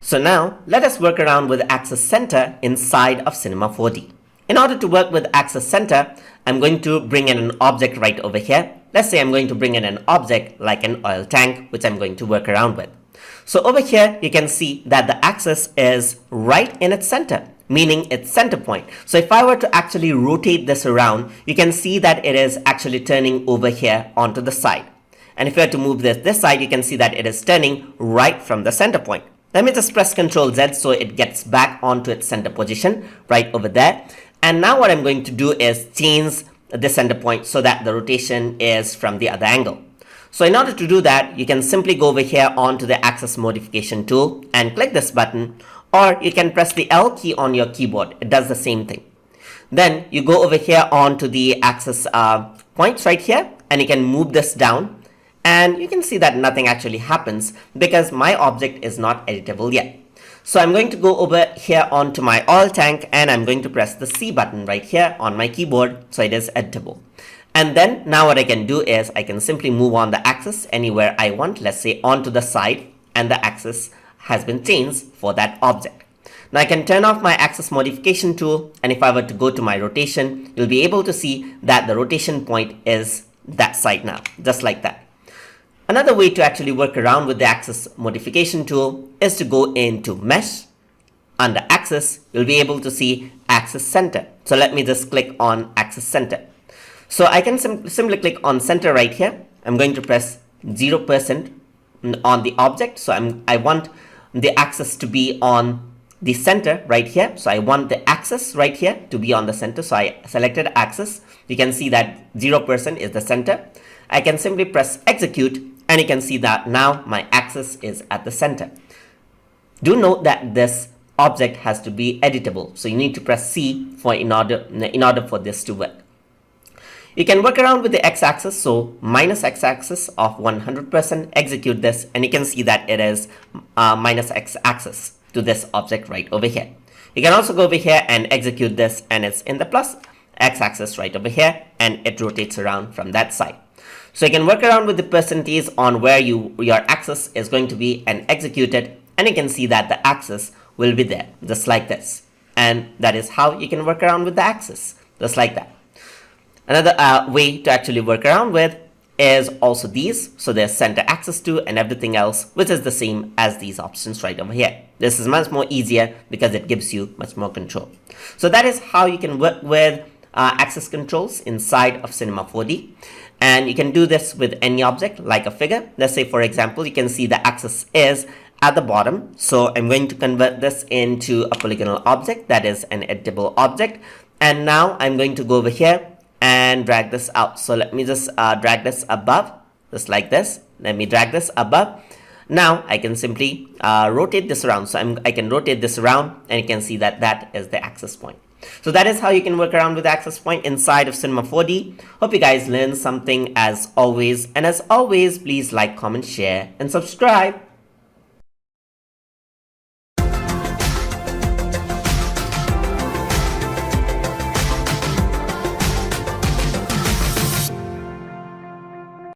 So now let us work around with axis center inside of Cinema 4D. In order to work with axis center, I'm going to bring in an object right over here. Let's say I'm going to bring in an object like an oil tank, which I'm going to work around with. So over here, you can see that the axis is right in its center, meaning its center point. So if I were to actually rotate this around, you can see that it is actually turning over here onto the side. And if you were to move this side, you can see that it is turning right from the center point. Let me just press Ctrl Z so it gets back onto its center position right over there. And now what I'm going to do is change the center point so that the rotation is from the other angle. So in order to do that, you can simply go over here onto the axis modification tool and click this button, or you can press the L key on your keyboard. It does the same thing. Then you go over here onto the axis points right here, and you can move this down. And you can see that nothing actually happens because my object is not editable yet. So I'm going to go over here onto my oil tank and I'm going to press the C button right here on my keyboard so it is editable. And then now what I can do is I can simply move on the axis anywhere I want, let's say onto the side, and the axis has been changed for that object. Now I can turn off my axis modification tool, and if I were to go to my rotation, you'll be able to see that the rotation point is that side now, just like that. Another way to actually work around with the axis modification tool is to go into mesh. Under axis, you'll be able to see axis center. So let me just click on axis center. So I can simply click on center right here. I'm going to press 0% on the object. So I want the axis to be on the center right here. So I want the axis right here to be on the center. So I selected axis. You can see that 0% is the center. I can simply press execute, and you can see that now my axis is at the center. Do note that this object has to be editable. So you need to press C in order for this to work. You can work around with the x-axis, so minus x-axis of 100%, execute this, and you can see that it is minus x-axis to this object right over here. You can also go over here and execute this, and it's in the plus x-axis right over here, and it rotates around from that side. So you can work around with the percentage on where your axis is going to be and execute it, and you can see that the axis will be there, just like this. And that is how you can work around with the axis, just like that. Another way to actually work around with is also these. So there's center axis to and everything else, which is the same as these options right over here. This is much more easier because it gives you much more control. So that is how you can work with axis controls inside of Cinema 4D. And you can do this with any object like a figure. Let's say, for example, you can see the axis is at the bottom. So I'm going to convert this into a polygonal object that is an editable object. And now I'm going to go over here and drag this out. So let me just drag this above, just like this. Let me drag this above. Now I can simply rotate this around. So I can rotate this around, and you can see that that is the axis point. So that is how you can work around with the axis point inside of Cinema 4D. Hope you guys learned something as always. And as always, please like, comment, share, and subscribe.